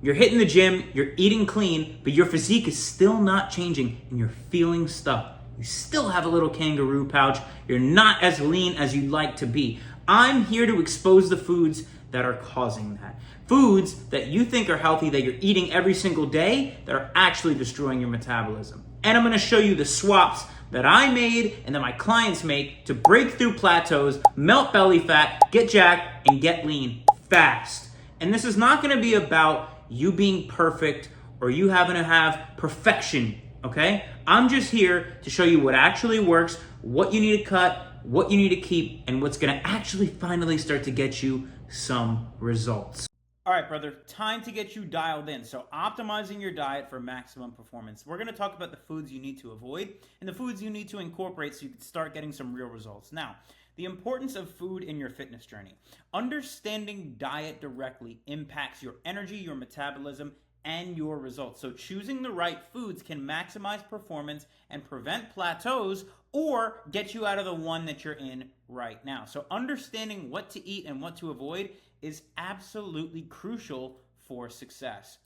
You're hitting the gym, you're eating clean, but your physique is still not changing and you're feeling stuck. You still have a little kangaroo pouch. You're not as lean as you'd like to be. I'm here to expose the foods that are causing that. Foods that you think are healthy, that you're eating every single day, that are actually destroying your metabolism. And I'm gonna show you the swaps that I made and that my clients make to break through plateaus, melt belly fat, get jacked, and get lean fast. And this is not gonna be about you being perfect or you having to have perfection, okay? I'm just here to show you what actually works, what you need to cut, what you need to keep, and what's gonna actually finally start to get you some results. All right, brother, time to get you dialed in. So optimizing your diet for maximum performance. We're gonna talk about the foods you need to avoid and the foods you need to incorporate so you can start getting some real results. Now, the importance of food in your fitness journey. Understanding diet directly impacts your energy, your metabolism, and your results. So choosing the right foods can maximize performance and prevent plateaus or get you out of the one that you're in right now. So understanding what to eat and what to avoid is absolutely crucial for success.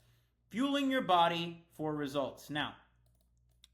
Fueling your body for results. Now,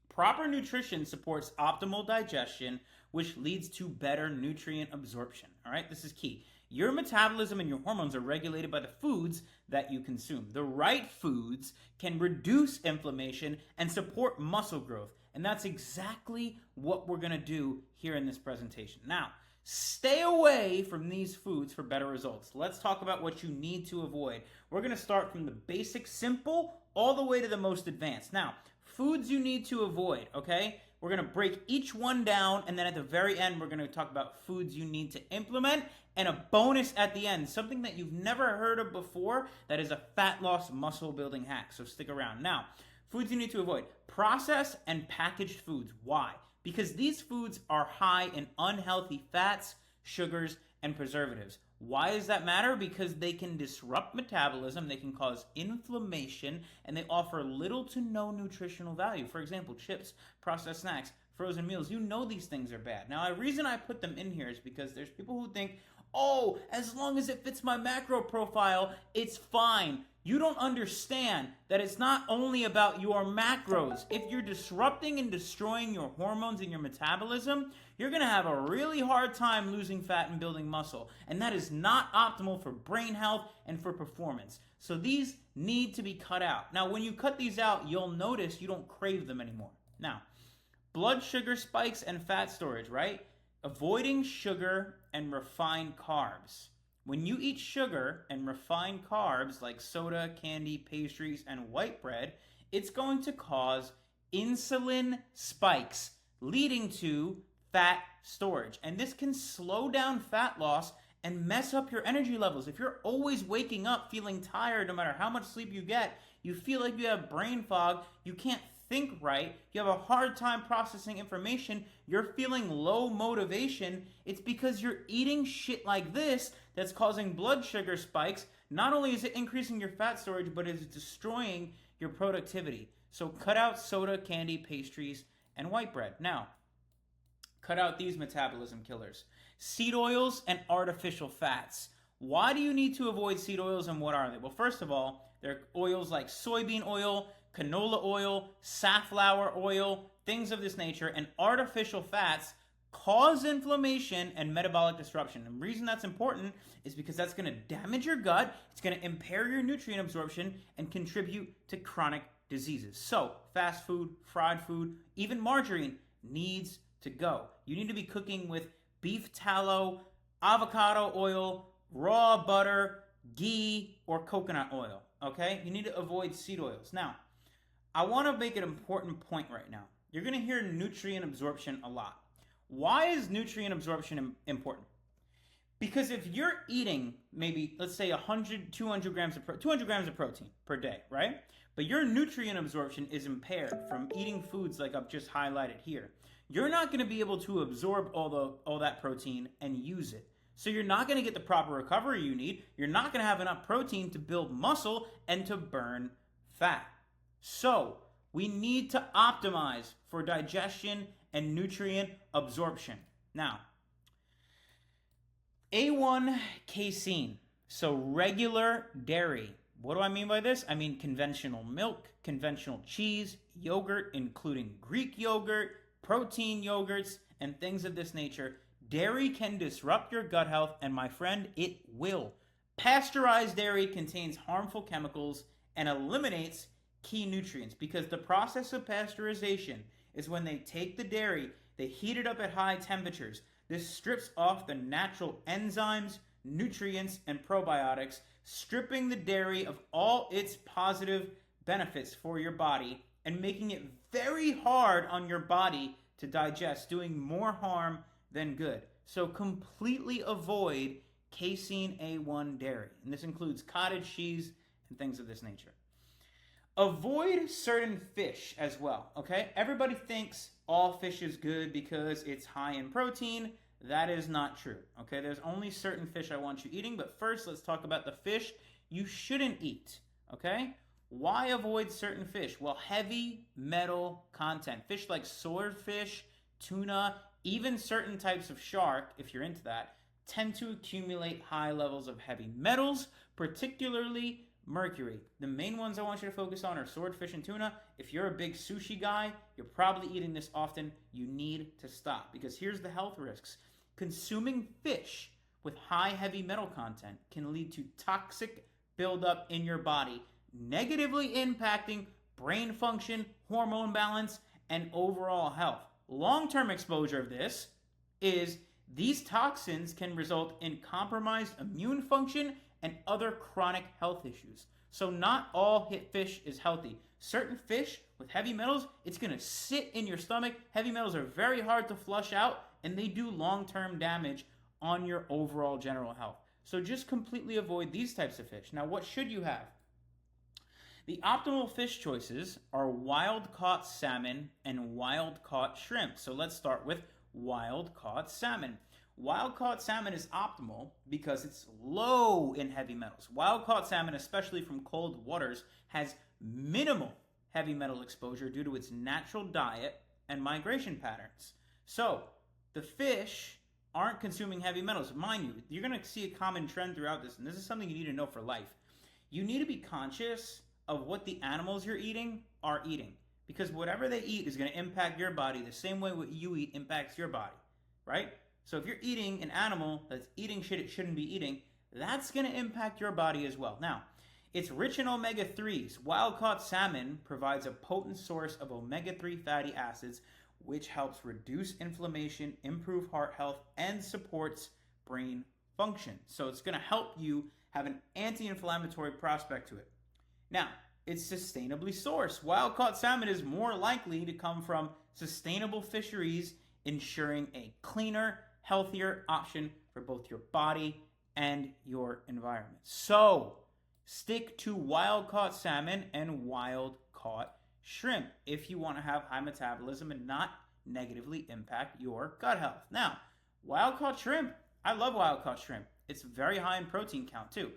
proper nutrition supports optimal digestion, which leads to better nutrient absorption. All right, this is key. Your metabolism and your hormones are regulated by the foods that you consume. The right foods can reduce inflammation and support muscle growth. And that's exactly what we're going to do here in this presentation. Now, stay away from these foods for better results. Let's talk about what you need to avoid. We're going to start from the basic, simple, all the way to the most advanced. Now, foods you need to avoid, okay? We're going to break each one down, and then at the very end, we're going to talk about foods you need to implement, and a bonus at the end, something that you've never heard of before, that is a fat loss muscle building hack, so stick around. Now, foods you need to avoid. Processed and packaged foods. Why? Because these foods are high in unhealthy fats, sugars, and preservatives. Why does that matter? Because they can disrupt metabolism, they can cause inflammation, and they offer little to no nutritional value. For example, chips, processed snacks, frozen meals. You know these things are bad. Now, the reason I put them in here is because there's people who think, oh, as long as it fits my macro profile, it's fine. You don't understand that it's not only about your macros. If you're disrupting and destroying your hormones and your metabolism, you're going to have a really hard time losing fat and building muscle. And that is not optimal for brain health and for performance. So these need to be cut out. Now, when you cut these out, you'll notice you don't crave them anymore. Now, blood sugar spikes and fat storage, right? Avoiding sugar and refined carbs. When you eat sugar and refined carbs like soda, candy, pastries, and white bread, it's going to cause insulin spikes, leading to fat storage. And this can slow down fat loss and mess up your energy levels. If you're always waking up feeling tired, no matter how much sleep you get, you feel like you have brain fog, you can't think right, you have a hard time processing information, you're feeling low motivation, it's because you're eating shit like this that's causing blood sugar spikes. Not only is it increasing your fat storage, but it's destroying your productivity. So cut out soda, candy, pastries, and white bread. Now, cut out these metabolism killers. Seed oils and artificial fats. Why do you need to avoid seed oils and what are they? Well, first of all, they're oils like soybean oil, canola oil, safflower oil, things of this nature, and artificial fats cause inflammation and metabolic disruption. And the reason that's important is because that's going to damage your gut, it's going to impair your nutrient absorption, and contribute to chronic diseases. So, fast food, fried food, even margarine needs to go. You need to be cooking with beef tallow, avocado oil, raw butter, ghee, or coconut oil, okay? You need to avoid seed oils. Now, I want to make an important point right now. You're going to hear nutrient absorption a lot. Why is nutrient absorption important? Because if you're eating maybe, let's say 100, 200 grams of protein per day, right? But your nutrient absorption is impaired from eating foods like I've just highlighted here. You're not going to be able to absorb all that protein and use it. So you're not going to get the proper recovery you need. You're not going to have enough protein to build muscle and to burn fat. So we need to optimize for digestion and nutrient absorption. Now, A1 casein, so regular dairy, What do I mean by this? I mean conventional milk, conventional cheese, yogurt, including Greek yogurt, protein yogurts, and things of this nature. Dairy can disrupt your gut health, and my friend, it will. Pasteurized dairy contains harmful chemicals and eliminates key nutrients because the process of pasteurization is when they take the dairy, they heat it up at high temperatures. This strips off the natural enzymes, nutrients, and probiotics, stripping the dairy of all its positive benefits for your body and making it very hard on your body to digest, doing more harm than good. So completely avoid casein A1 dairy. And this includes cottage cheese and things of this nature. Avoid certain fish as well, okay? Everybody thinks all fish is good because it's high in protein. That is not true, okay? There's only certain fish I want you eating, but first let's talk about the fish you shouldn't eat, okay? Why avoid certain fish? Well, heavy metal content. Fish like swordfish, tuna, even certain types of shark, if you're into that, tend to accumulate high levels of heavy metals, particularly mercury. The main ones I want you to focus on are swordfish and tuna. If you're a big sushi guy, you're probably eating this often. You need to stop because here's the health risks. Consuming fish with high heavy metal content can lead to toxic buildup in your body, negatively impacting brain function, hormone balance, and overall health. Long-term exposure of this is these toxins can result in compromised immune function and other chronic health issues. So not all fish is healthy. Certain fish with heavy metals, it's going to sit in your stomach. Heavy metals are very hard to flush out, and they do long-term damage on your overall general health. So just completely avoid these types of fish. Now, what should you have? The optimal fish choices are wild-caught salmon and wild-caught shrimp. So let's start with wild-caught salmon. Wild-caught salmon is optimal because it's low in heavy metals. Wild-caught salmon, especially from cold waters, has minimal heavy metal exposure due to its natural diet and migration patterns. So, the fish aren't consuming heavy metals. Mind you, you're going to see a common trend throughout this, and this is something you need to know for life. You need to be conscious of what the animals you're eating are eating, because whatever they eat is going to impact your body the same way what you eat impacts your body, right? So if you're eating an animal that's eating shit it shouldn't be eating, that's going to impact your body as well. Now, it's rich in omega-3s. Wild-caught salmon provides a potent source of omega-3 fatty acids, which helps reduce inflammation, improve heart health, and supports brain function. So it's going to help you have an anti-inflammatory prospect to it. Now, it's sustainably sourced. Wild-caught salmon is more likely to come from sustainable fisheries, ensuring a cleaner, healthier option for both your body and your environment. So, stick to wild-caught salmon and wild-caught shrimp if you want to have high metabolism and not negatively impact your gut health. Now, wild-caught shrimp, I love wild-caught shrimp. It's very high in protein count too.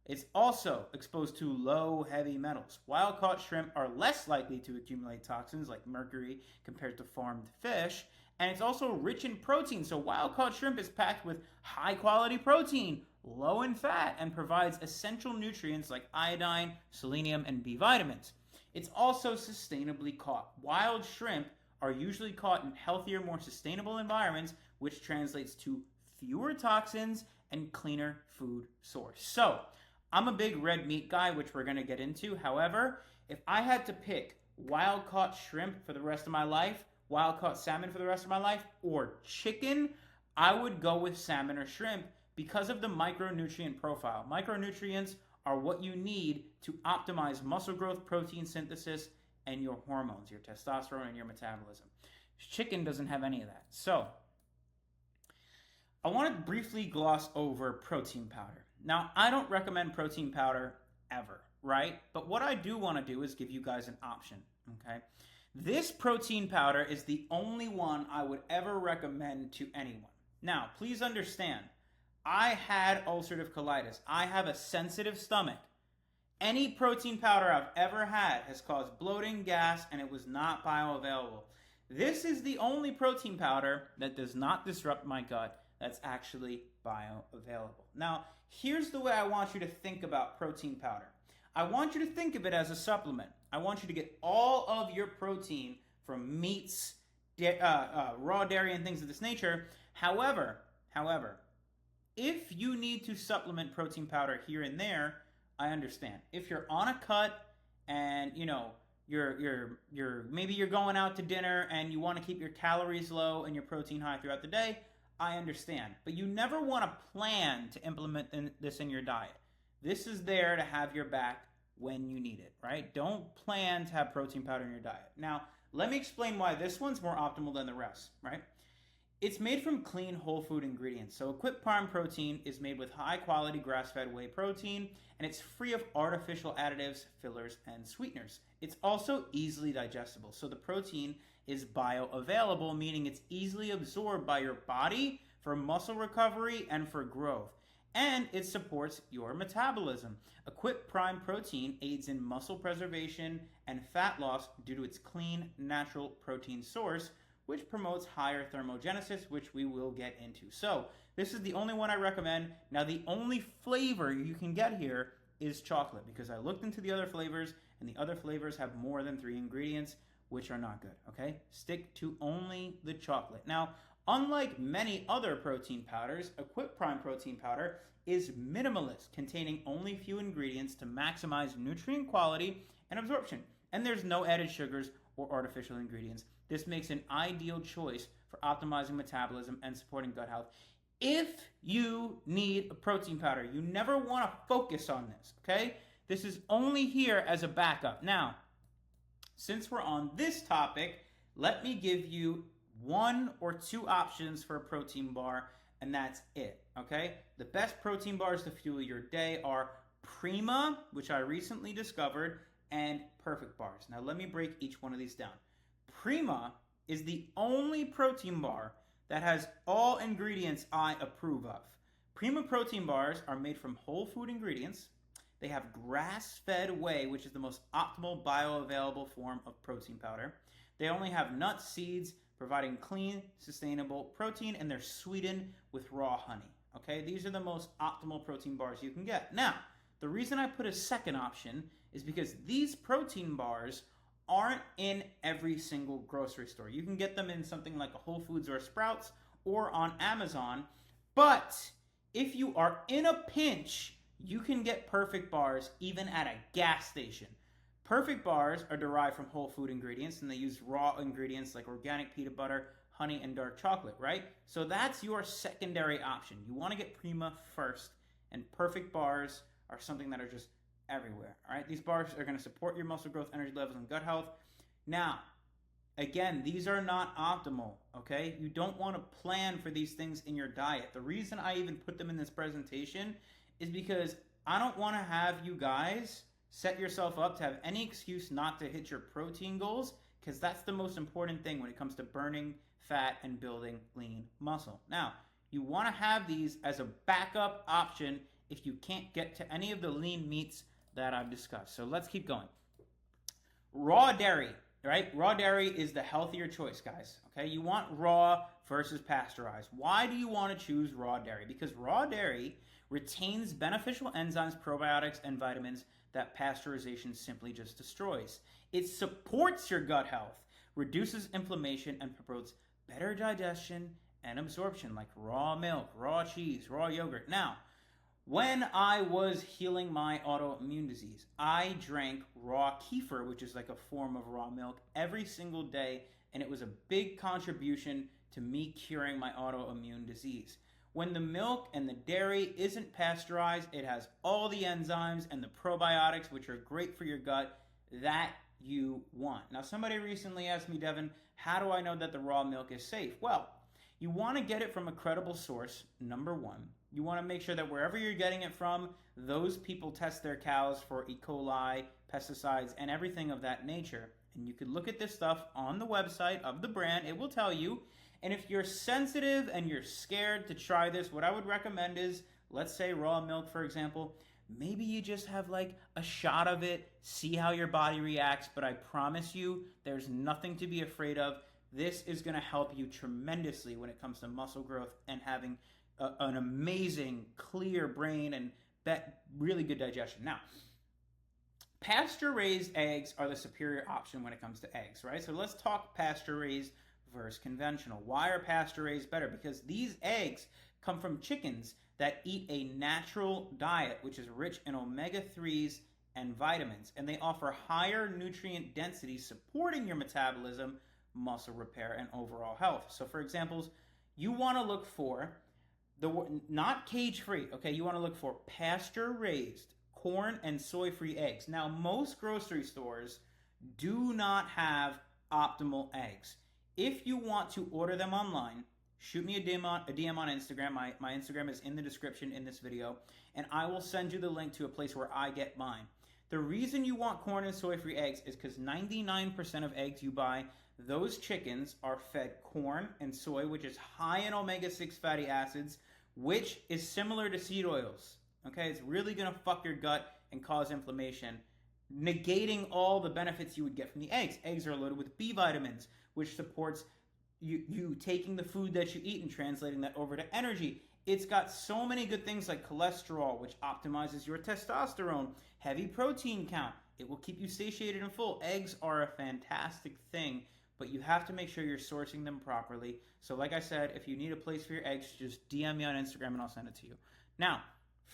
It's also exposed to low heavy metals. Wild-caught shrimp are less likely to accumulate toxins like mercury compared to farmed fish, and it's also rich in protein. So wild-caught shrimp is packed with high-quality protein, low in fat, and provides essential nutrients like iodine, selenium, and B vitamins. It's also sustainably caught. Wild shrimp are usually caught in healthier, more sustainable environments, which translates to fewer toxins and cleaner food source. So, I'm a big red meat guy, which we're going to get into. However, if I had to pick wild-caught shrimp for the rest of my life, wild-caught salmon for the rest of my life, or chicken, I would go with salmon or shrimp because of the micronutrient profile. Micronutrients are what you need to optimize muscle growth, protein synthesis, and your hormones, your testosterone and your metabolism. Chicken doesn't have any of that. So, I want to briefly gloss over protein powder. Now, I don't recommend protein powder ever, right? But what I do want to do is give you guys an option, okay? This protein powder is the only one I would ever recommend to anyone. Now, please understand, I had ulcerative colitis. I have a sensitive stomach. Any protein powder I've ever had has caused bloating, gas, and it was not bioavailable. This is the only protein powder that does not disrupt my gut that's actually bioavailable. Now, here's the way I want you to think about protein powder. I want you to think of it as a supplement. I want you to get all of your protein from meats, raw dairy, and things of this nature. However, if you need to supplement protein powder here and there, I understand. If you're on a cut and you're maybe you're going out to dinner and you want to keep your calories low and your protein high throughout the day, I understand. But you never want to plan to implement this in your diet. This is there to have your back when you need it, right? Don't plan to have protein powder in your diet. Now, let me explain why this one's more optimal than the rest, right? It's made from clean whole food ingredients. So Equip Prime Protein is made with high quality grass-fed whey protein, and it's free of artificial additives, fillers, and sweeteners. It's also easily digestible. So the protein is bioavailable, meaning it's easily absorbed by your body for muscle recovery and for growth. And it supports your metabolism. Equip Prime Protein aids in muscle preservation and fat loss due to its clean, natural protein source, which promotes higher thermogenesis, which we will get into. So this is the only one I recommend. Now, the only flavor you can get here is chocolate, because I looked into the other flavors, and the other flavors have more than 3 ingredients, which are not good, okay? Stick to only the chocolate. Now, unlike many other protein powders, Equip Prime Protein Powder is minimalist, containing only few ingredients to maximize nutrient quality and absorption. And there's no added sugars or artificial ingredients. This makes an ideal choice for optimizing metabolism and supporting gut health. If you need a protein powder, you never want to focus on this, okay? This is only here as a backup. Now, since we're on this topic, let me give you 1 or 2 options for a protein bar, and that's it, okay? The best protein bars to fuel your day are Prima, which I recently discovered, and Perfect Bars. Now let me break each one of these down. Prima is the only protein bar that has all ingredients I approve of. Prima protein bars are made from whole food ingredients. They have grass-fed whey, which is the most optimal bioavailable form of protein powder. They only have nuts, seeds, providing clean, sustainable protein, and they're sweetened with raw honey. Okay, these are the most optimal protein bars you can get. Now, the reason I put a second option is because these protein bars aren't in every single grocery store. You can get them in something like a Whole Foods or a Sprouts or on Amazon. But if you are in a pinch, you can get Perfect Bars even at a gas station. Perfect Bars are derived from whole food ingredients, and they use raw ingredients like organic peanut butter, honey, and dark chocolate, right? So that's your secondary option. You want to get Prima first, and Perfect Bars are something that are just everywhere, all right? These bars are going to support your muscle growth, energy levels, and gut health. Now, again, these are not optimal, okay? You don't want to plan for these things in your diet. The reason I even put them in this presentation is because I don't want to have you guys set yourself up to have any excuse not to hit your protein goals, because that's the most important thing when it comes to burning fat and building lean muscle. Now, you want to have these as a backup option if you can't get to any of the lean meats that I've discussed. So let's keep going. Raw dairy, right? Raw dairy is the healthier choice, guys. Okay, you want raw versus pasteurized. Why do you want to choose raw dairy? Because raw dairy retains beneficial enzymes, probiotics, and vitamins that pasteurization simply just destroys. It supports your gut health, reduces inflammation, and promotes better digestion and absorption, like raw milk, raw cheese, raw yogurt. Now, when I was healing my autoimmune disease, I drank raw kefir, which is like a form of raw milk, every single day, and it was a big contribution to me curing my autoimmune disease. When the milk and the dairy isn't pasteurized, it has all the enzymes and the probiotics, which are great for your gut, that you want. Now, somebody recently asked me, Devin, how do I know that the raw milk is safe? Well, you want to get it from a credible source, number one. You want to make sure that wherever you're getting it from, those people test their cows for E. coli, pesticides, and everything of that nature. And you could look at this stuff on the website of the brand. It will tell you. And if you're sensitive and you're scared to try this, what I would recommend is, let's say raw milk, for example, maybe you just have like a shot of it, see how your body reacts. But I promise you, there's nothing to be afraid of. This is going to help you tremendously when it comes to muscle growth and having an amazing, clear brain and really good digestion. Now, Pasture-raised eggs are the superior option when it comes to eggs, right? So let's talk pasture-raised versus conventional. Why are pasture-raised better? Because these eggs come from chickens that eat a natural diet, which is rich in omega-3s and vitamins, and they offer higher nutrient density, supporting your metabolism, muscle repair, and overall health. So for examples, you want to look for not cage-free, okay? You want to look for pasture-raised, corn and soy-free eggs. Now, most grocery stores do not have optimal eggs. If you want to order them online, shoot me a DM on Instagram. My Instagram is in the description in this video, and I will send you the link to a place where I get mine. The reason you want corn and soy-free eggs is because 99% of eggs you buy, those chickens are fed corn and soy, which is high in omega-6 fatty acids, which is similar to seed oils. Okay, it's really going to fuck your gut and cause inflammation, negating all the benefits you would get from the eggs. Eggs are loaded with B vitamins, which supports you taking the food that you eat and translating that over to energy. It's got so many good things like cholesterol, which optimizes your testosterone, heavy protein count. It will keep you satiated and full. Eggs are a fantastic thing, but you have to make sure you're sourcing them properly. So like I said, if you need a place for your eggs, just DM me on Instagram and I'll send it to you. Now,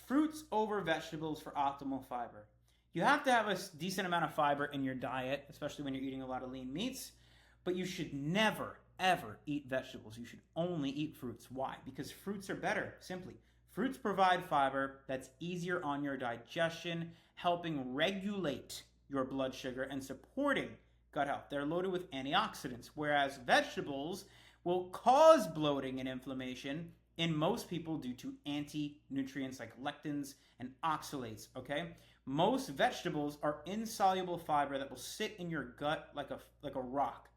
fruits over vegetables for optimal fiber. You have to have a decent amount of fiber in your diet, especially when you're eating a lot of lean meats, but you should never, ever eat vegetables. You should only eat fruits. Why? Because fruits are better, simply. Fruits provide fiber that's easier on your digestion, helping regulate your blood sugar and supporting gut health. They're loaded with antioxidants, whereas vegetables will cause bloating and inflammation in most people due to anti-nutrients like lectins and oxalates, okay? Most vegetables are insoluble fiber that will sit in your gut like a rock,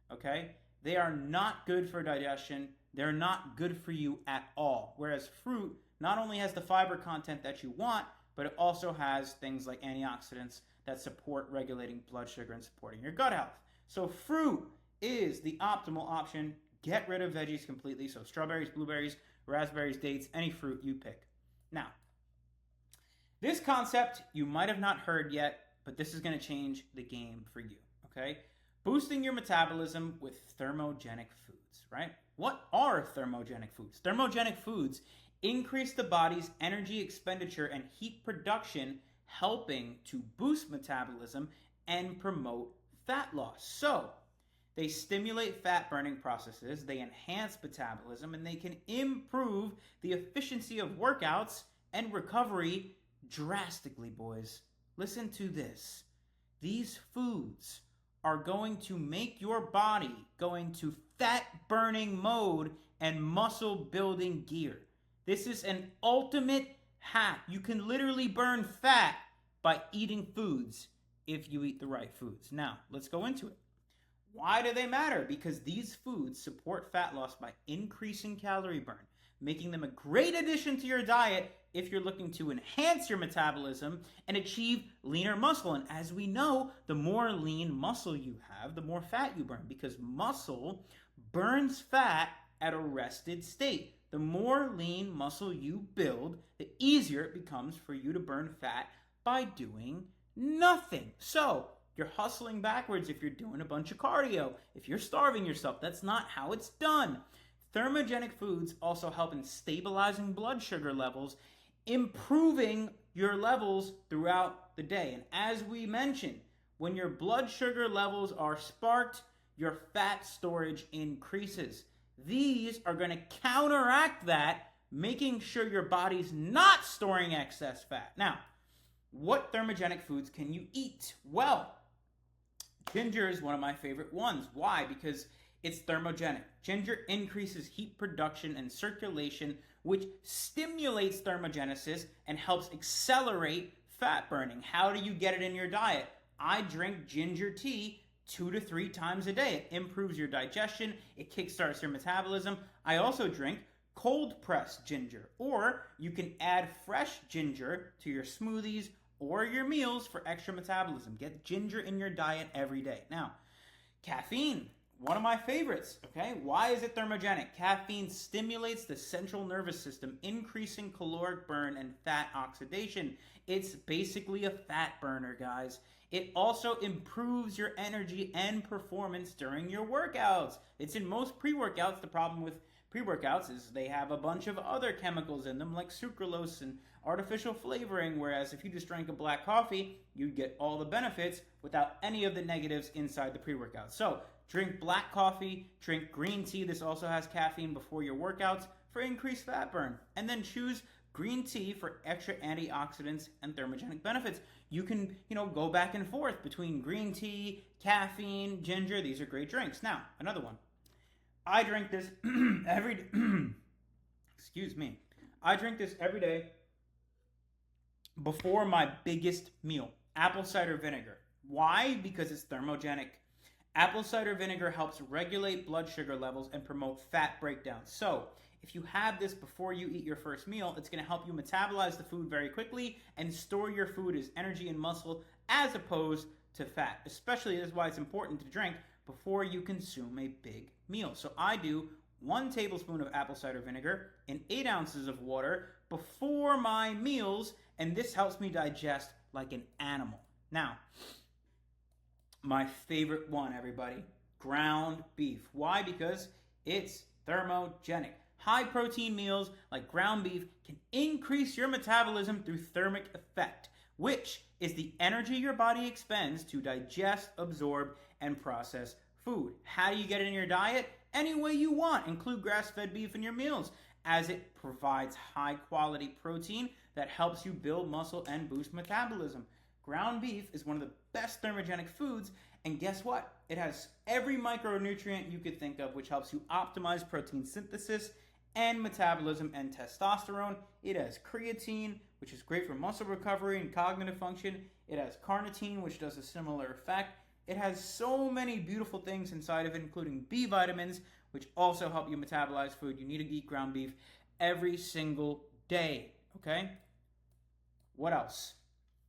okay? They are not good for digestion. They're not good for you at all. Whereas fruit not only has the fiber content that you want, but it also has things like antioxidants that support regulating blood sugar and supporting your gut health. So fruit is the optimal option. Get rid of veggies completely. So strawberries, blueberries, raspberries, dates, any fruit you pick. Now, this concept you might have not heard yet, but this is going to change the game for you, okay? Boosting your metabolism with thermogenic foods, right? What are thermogenic foods? Thermogenic foods increase the body's energy expenditure and heat production, helping to boost metabolism and promote fat loss. So, they stimulate fat burning processes, they enhance metabolism, and they can improve the efficiency of workouts and recovery drastically, boys. Listen to this. These foods are going to make your body go into fat burning mode and muscle building gear. This is an ultimate hack. You can literally burn fat by eating foods if you eat the right foods. Now, let's go into it. Why do they matter? Because these foods support fat loss by increasing calorie burn, making them a great addition to your diet if you're looking to enhance your metabolism and achieve leaner muscle. And as we know, the more lean muscle you have, the more fat you burn, because muscle burns fat at a rested state. The more lean muscle you build, the easier it becomes for you to burn fat by doing nothing. So, you're hustling backwards if you're doing a bunch of cardio. If you're starving yourself, that's not how it's done. Thermogenic foods also help in stabilizing blood sugar levels, improving your levels throughout the day. And as we mentioned, when your blood sugar levels are sparked, your fat storage increases. These are going to counteract that, making sure your body's not storing excess fat. Now, what thermogenic foods can you eat? Well, ginger is one of my favorite ones. Why? Because it's thermogenic. Ginger increases heat production and circulation, which stimulates thermogenesis and helps accelerate fat burning. How do you get it in your diet? I drink ginger tea 2 to 3 times a day. It improves your digestion. It kickstarts your metabolism. I also drink cold pressed ginger, or you can add fresh ginger to your smoothies or your meals for extra metabolism. Get ginger in your diet every day. Now, caffeine. one of my favorites, okay? Why is it thermogenic? Caffeine stimulates the central nervous system, increasing caloric burn and fat oxidation. It's basically a fat burner, guys. It also improves your energy and performance during your workouts. It's in most pre-workouts. The problem with pre-workouts is they have a bunch of other chemicals in them like sucralose and artificial flavoring, whereas if you just drank a black coffee, you'd get all the benefits without any of the negatives inside the pre-workout. So drink black coffee, drink green tea. This also has caffeine before your workouts for increased fat burn. And then choose green tea for extra antioxidants and thermogenic benefits. You can, go back and forth between green tea, caffeine, ginger. These are great drinks. Now, another one. I drink this every excuse me. I drink this every day before my biggest meal. Apple cider vinegar. Why? Because it's thermogenic. Apple cider vinegar helps regulate blood sugar levels and promote fat breakdown. So, if you have this before you eat your first meal, it's going to help you metabolize the food very quickly and store your food as energy and muscle as opposed to fat. Especially, this is why it's important to drink before you consume a big meal. So I do 1 tablespoon of apple cider vinegar in 8 ounces of water before my meals, and this helps me digest like an animal. Now, my favorite one, everybody, ground beef. Why? Because it's thermogenic. High protein meals like ground beef can increase your metabolism through thermic effect, which is the energy your body expends to digest, absorb, and process food. How do you get it in your diet? Any way you want. Include grass-fed beef in your meals, as it provides high-quality protein that helps you build muscle and boost metabolism. Ground beef is one of the best thermogenic foods, and guess what? It has every micronutrient you could think of, which helps you optimize protein synthesis and metabolism and testosterone. It has creatine, which is great for muscle recovery and cognitive function. It has carnitine, which does a similar effect. It has so many beautiful things inside of it, including B vitamins, which also help you metabolize food. You need to eat ground beef every single day, okay? What else?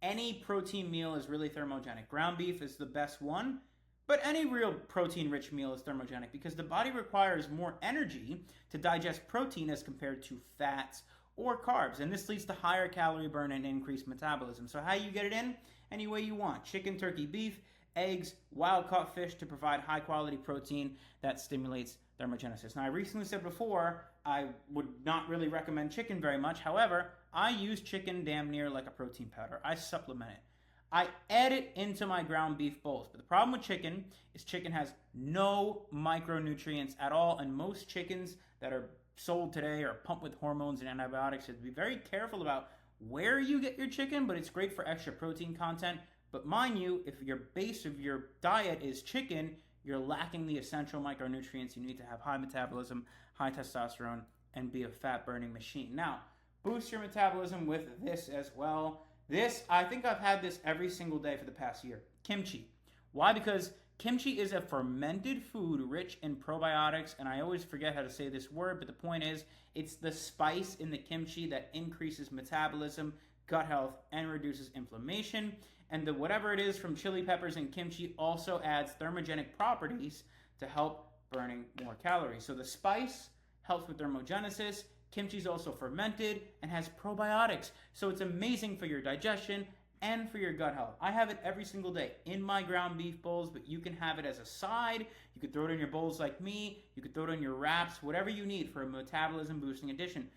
Any protein meal is really thermogenic. Ground beef is the best one, but any real protein-rich meal is thermogenic because the body requires more energy to digest protein as compared to fats or carbs, and this leads to higher calorie burn and increased metabolism. So how you get it in? Any way you want. Chicken, turkey, beef, eggs, wild-caught fish to provide high-quality protein that stimulates thermogenesis. Now, I recently said before I would not really recommend chicken very much. However, I use chicken damn near like a protein powder. I supplement it. I add it into my ground beef bowls. But the problem with chicken is chicken has no micronutrients at all, and most chickens that are sold today are pumped with hormones and antibiotics. So be very careful about where you get your chicken, but it's great for extra protein content. But mind you, if your base of your diet is chicken, you're lacking the essential micronutrients you need to have high metabolism, high testosterone, and be a fat-burning machine. Now, boost your metabolism with this as well. This, I think I've had this every single day for the past year. Kimchi. Why? Because kimchi is a fermented food rich in probiotics, and I always forget how to say this word, but the point is, it's the spice in the kimchi that increases metabolism, gut health, and reduces inflammation. And the whatever it is from chili peppers and kimchi also adds thermogenic properties to help burning more calories. So the spice helps with thermogenesis. Kimchi is also fermented and has probiotics. So it's amazing for your digestion and for your gut health. I have it every single day in my ground beef bowls, but you can have it as a side. You could throw it in your bowls like me. You could throw it in your wraps, whatever you need for a metabolism boosting addition.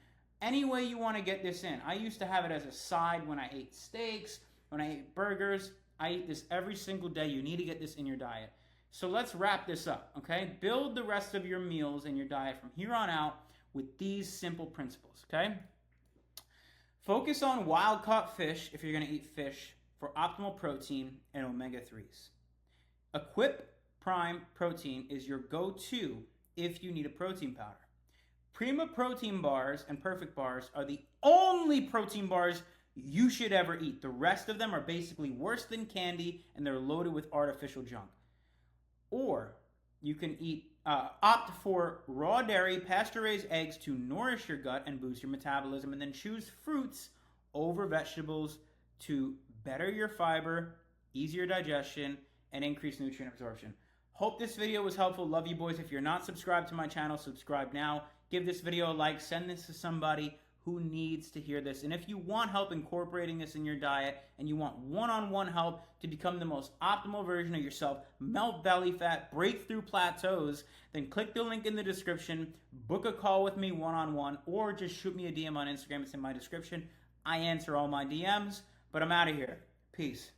Any way you want to get this in. I used to have it as a side when I ate steaks, when I ate burgers. I eat this every single day. You need to get this in your diet. So let's wrap this up, okay? Build the rest of your meals in your diet from here on out with these simple principles, okay? Focus on wild-caught fish if you're going to eat fish for optimal protein and omega-3s. Equip Prime Protein is your go-to if you need a protein powder. Prima protein bars and Perfect bars are the only protein bars you should ever eat. The rest of them are basically worse than candy, and they're loaded with artificial junk. Or you can opt for raw dairy, pasture-raised eggs to nourish your gut and boost your metabolism, and then choose fruits over vegetables to better your fiber, ease your digestion, and increase nutrient absorption. Hope this video was helpful. Love you boys. If you're not subscribed to my channel, subscribe now. Give this video a like. Send this to somebody who needs to hear this. And if you want help incorporating this in your diet and you want one-on-one help to become the most optimal version of yourself, melt belly fat, break through plateaus, then click the link in the description, book a call with me one-on-one, or just shoot me a DM on Instagram. It's in my description. I answer all my DMs, but I'm out of here. Peace.